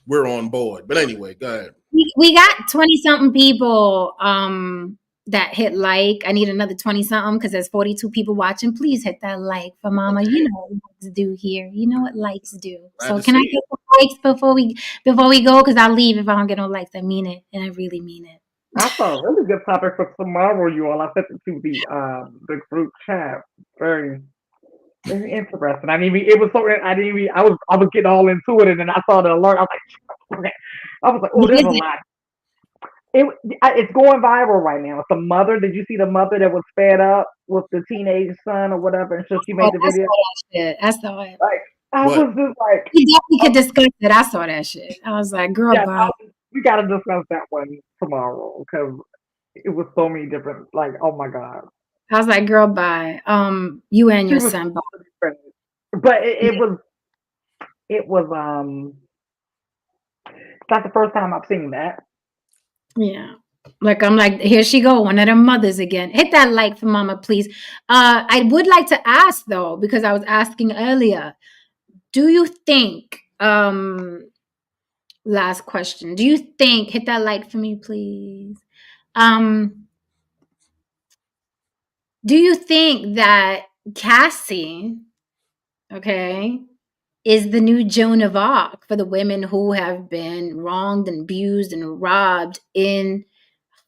we're on board. But anyway, go ahead. We got 20-something people that hit like. I need another 20-something because there's 42 people watching. Please hit that like for Mama. Okay. You know what likes do here. You know what likes do. So can I get some likes before we go? Because I'll leave if I don't get no likes. I mean it, and I really mean it. I saw a really good topic for tomorrow, you all. I sent it to the group chat. Very interesting. I was getting all into it, and then I saw the alert. I was like, okay. I was like, oh, there's a lot. It's going viral right now. It's a mother. Did you see the mother that was fed up with the teenage son or whatever? And so she made the video. I saw it. Like, I was just like, we definitely could discuss it. I saw that shit. I was like, girl, bye. We got to discuss that one tomorrow because it was so many different. Like, oh my god. I was like, girl, bye. You and your son, bye. But it was. It's not the first time I've seen that. Yeah. Like, I'm like, here she go, one of them mothers again. Hit that like for Mama, please. I would like to ask, though, because I was asking earlier, do you think, last question, do you think, hit that like for me, please. Do you think that Cassie, okay, is the new Joan of Arc for the women who have been wronged and abused and robbed in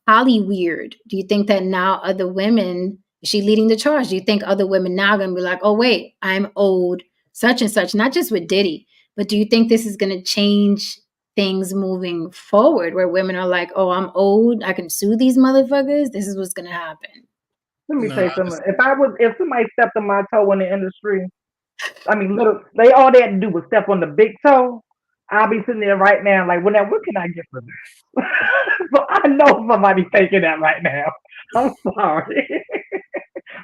Hollywood? Do you think that now other women, is she leading the charge? Do you think other women now are going to be like, oh, wait, I'm owed such and such, not just with Diddy, but do you think this is going to change things moving forward where women are like, oh, I'm owed, I can sue these motherfuckers? This is what's going to happen. Let me say something. If somebody stepped on my toe in the industry, I mean, all they had to do was step on the big toe. I'll be sitting there right now, like, what can I get for this? So I know somebody's thinking that right now. I'm sorry.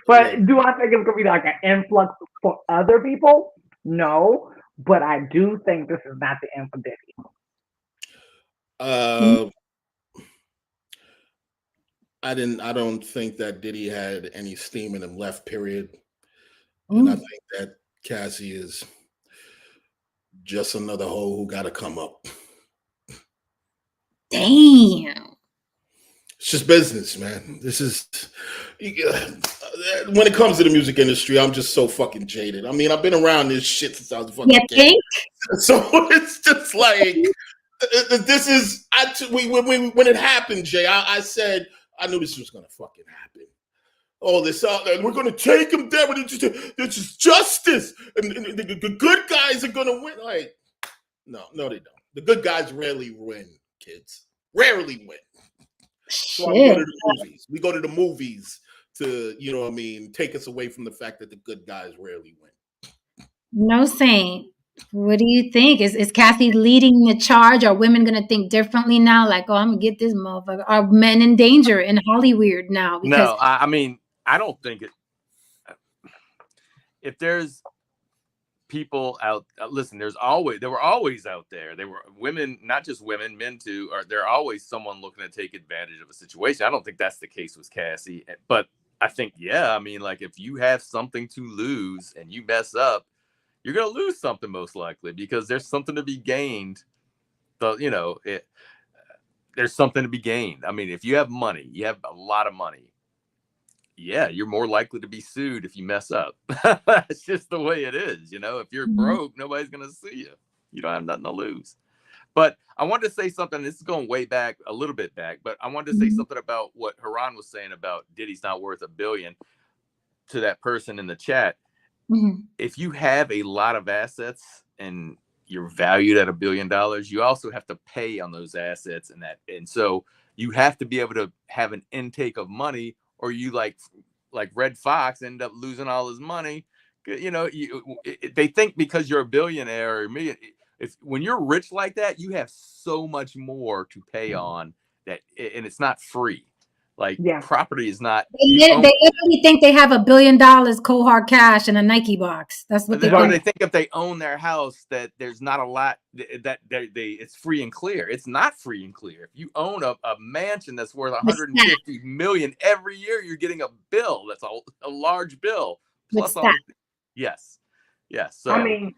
But do I think it's going to be like an influx for other people? No. But I do think this is not the end for Diddy. I don't think that Diddy had any steam in him left, period. And I think that Cassie is just another hoe who got to come up. Damn. It's just business, man. This is, when it comes to the music industry, I'm just so fucking jaded. I mean, I've been around this shit since I was fucking kid. So it's just like, this is, when it happened, Jay, I said, I knew this was going to fucking happen. All this out there, we're going to take him down. This is justice, and the good guys are going to win. Like, no, they don't. The good guys rarely win, kids. Rarely win. So we go to the movies. We go to the movies to, take us away from the fact that the good guys rarely win. No Saint. What do you think? Is Cassie leading the charge? Are women going to think differently now? Like, oh, I'm going to get this motherfucker. Are men in danger in Hollywood now? No, I mean, I don't think it. If there's people out, listen, there were always out there. There were women, not just women, men too. There always someone looking to take advantage of a situation. I don't think that's the case with Cassie, but I think, I mean, like if you have something to lose and you mess up, you're going to lose something most likely because there's something to be gained. There's something to be gained. I mean, if you have money, you have a lot of money. Yeah, you're more likely to be sued if you mess up. That's just the way it is. If you're broke, nobody's going to sue you. You don't have nothing to lose. But I wanted to say something. This is going way back, a little bit back, but I wanted to say something about what Haran was saying about Diddy's not worth $1 billion to that person in the chat. If you have a lot of assets and you're valued at $1 billion, you also have to pay on those assets, and so you have to be able to have an intake of money, or you like Red Fox end up losing all his money. You know, they think because you're a billionaire or a million, when you're rich like that, you have so much more to pay on that, and it's not free. Like property is not. They literally think they have $1 billion cold hard cash in a Nike box. That's what they think. They think if they own their house that there's not a lot that it's free and clear. It's not free and clear. If you own a mansion that's worth $150 million every year, you're getting a bill. That's a large bill. Plus yes. So I mean,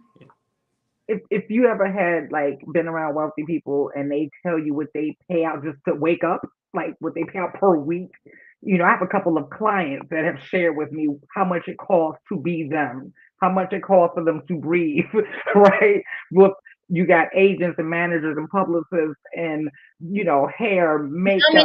if you ever had like been around wealthy people and they tell you what they pay out just to wake up, like what they pay out per week, you know, I have a couple of clients that have shared with me how much it costs to be them, how much it costs for them to breathe, right? Look, you got agents and managers and publicists and, you know, hair, makeup. How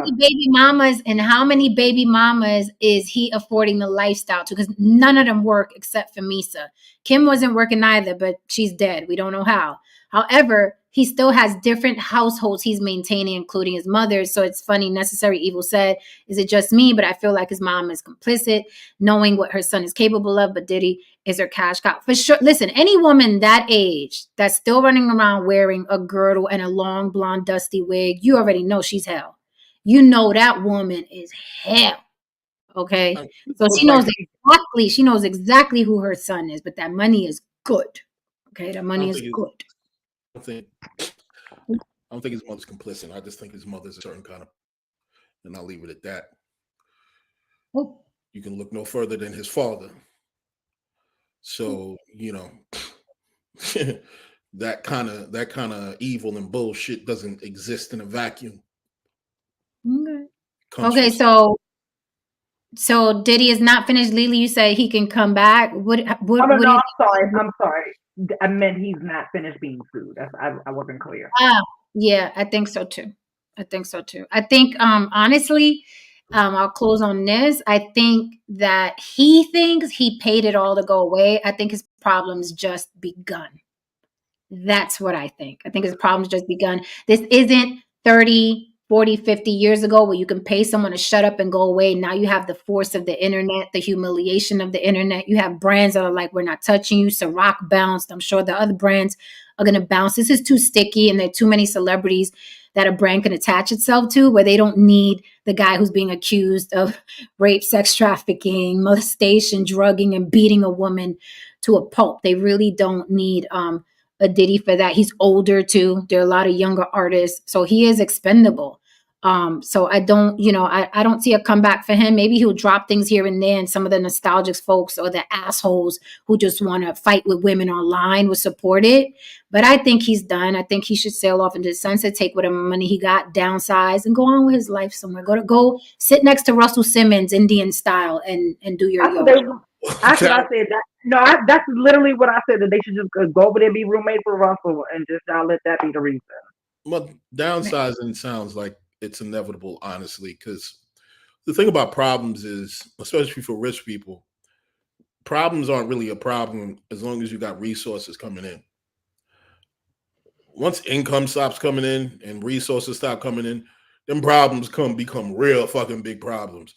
many baby mamas is he affording the lifestyle to? Because none of them work except for Misa. Kim wasn't working either, but she's dead. We don't know how. However, he still has different households he's maintaining, including his mother's. So it's funny, Necessary Evil said, is it just me? But I feel like his mom is complicit, knowing what her son is capable of. But Diddy is her cash cow. For sure. Listen, any woman that age that's still running around wearing a girdle and a long, blonde, dusty wig, you already know she's hell. You know that woman is hell. Okay? So she knows exactly who her son is, but that money is good. Okay? That money is good. I don't think his mother's complicit. I just think his mother's a certain kind of, and I'll leave it at that. Oh. You can look no further than his father. So, you know, that kind of evil and bullshit doesn't exist in a vacuum. Okay, so Diddy is not finished. Lily, you say he can come back. I'm sorry. I meant he's not finished being sued. I wasn't clear. Yeah, I think so too. I think honestly, I'll close on this. I think that he thinks he paid it all to go away. I think his problem's just begun. That's what I think. I think his problem's just begun. This isn't 30, 40, 50 years ago where you can pay someone to shut up and go away. Now you have the force of the internet, the humiliation of the internet. You have brands that are like, we're not touching you. Ciroc bounced. I'm sure the other brands are going to bounce. This is too sticky, and there are too many celebrities that a brand can attach itself to, where they don't need the guy who's being accused of rape, sex trafficking, molestation, drugging, and beating a woman to a pulp. They really don't need a Diddy for that. He's older too. There are a lot of younger artists, so he is expendable. So I don't see a comeback for him. Maybe he'll drop things here and there, and some of the nostalgic folks or the assholes who just want to fight with women online will support it. But I think he's done. I think he should sail off into the sunset, take whatever money he got, downsize, and go on with his life somewhere. Go sit next to Russell Simmons, Indian style, and do your yoga. I said that. No, that's literally what I said, that they should just go over there and be roommates with Russell and just not let that be the reason. Well, downsizing sounds like it's inevitable, honestly, because the thing about problems is, especially for rich people, problems aren't really a problem as long as you got resources coming in. Once income stops coming in and resources stop coming in, them problems become real fucking big problems.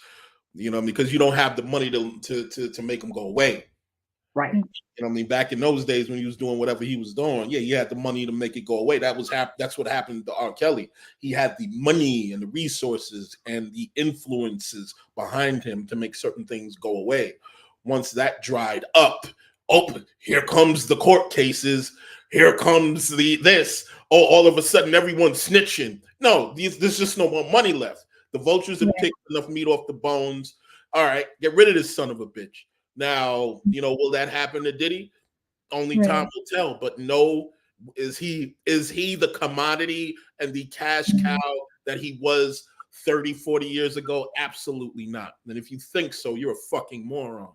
You know, because you don't have the money to make them go away. Right. You know what I mean? Back in those days when he was doing whatever he was doing, yeah, you had the money to make it go away. That's what happened to R. Kelly. He had the money and the resources and the influences behind him to make certain things go away. Once that dried up, here comes the court cases. Here comes this. Oh, all of a sudden everyone's snitching. No, there's just no more money left. The vultures have picked enough meat off the bones. All right, get rid of this son of a bitch. Now, you know, will that happen to Diddy? Only time will tell. But no, is he the commodity and the cash cow that he was 30, 40 years ago? Absolutely not. And if you think so, you're a fucking moron.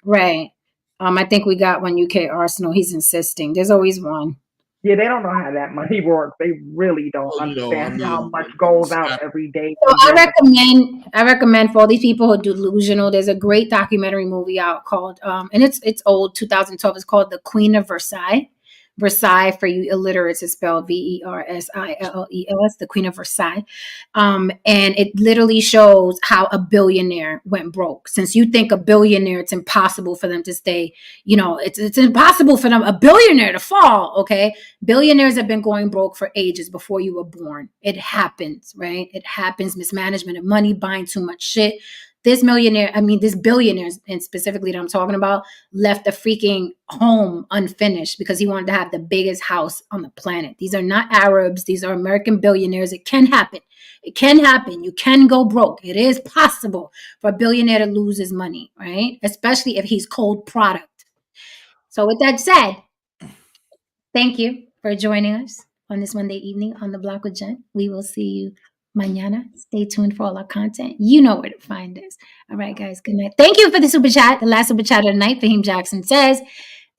Right. I think we got one. UK Arsenal. He's insisting. There's always one. Yeah, they don't know how that money works. They really don't understand how much goes out every day. So I recommend for all these people who are delusional. There's a great documentary movie out called, and it's old, 2012. It's called The Queen of Versailles, Versailles, for you illiterates, is spelled Versilles, the Queen of Versailles. And it literally shows how a billionaire went broke. Since you think a billionaire, it's impossible for them to stay, it's impossible for them, a billionaire, to fall, okay? Billionaires have been going broke for ages before you were born. It happens, right? It happens. Mismanagement of money, buying too much shit. This billionaire, and specifically that I'm talking about, left the freaking home unfinished because he wanted to have the biggest house on the planet. These are not Arabs. These are American billionaires. It can happen. It can happen. You can go broke. It is possible for a billionaire to lose his money, right? Especially if he's cold product. So with that said, thank you for joining us on this Monday evening on The Block with Jen. We will see you mañana. Stay tuned for all our content. You know where to find us. All right, guys. Good night. Thank you for the super chat. The last super chat of the night. Fahim Jackson says,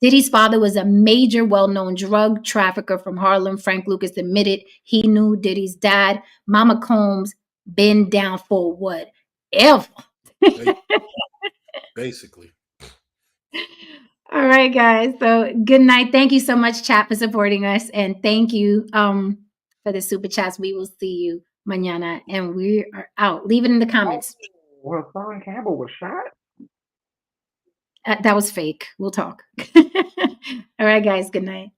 Diddy's father was a major well-known drug trafficker from Harlem. Frank Lucas admitted he knew Diddy's dad. Mama Combs been down for whatever. Basically. All right, guys. So good night. Thank you so much, chat, for supporting us. And thank you for the super chats. We will see you mañana. And we are out. Leave it in the comments. Hassan Campbell was shot? That was fake. We'll talk. All right, guys. Good night.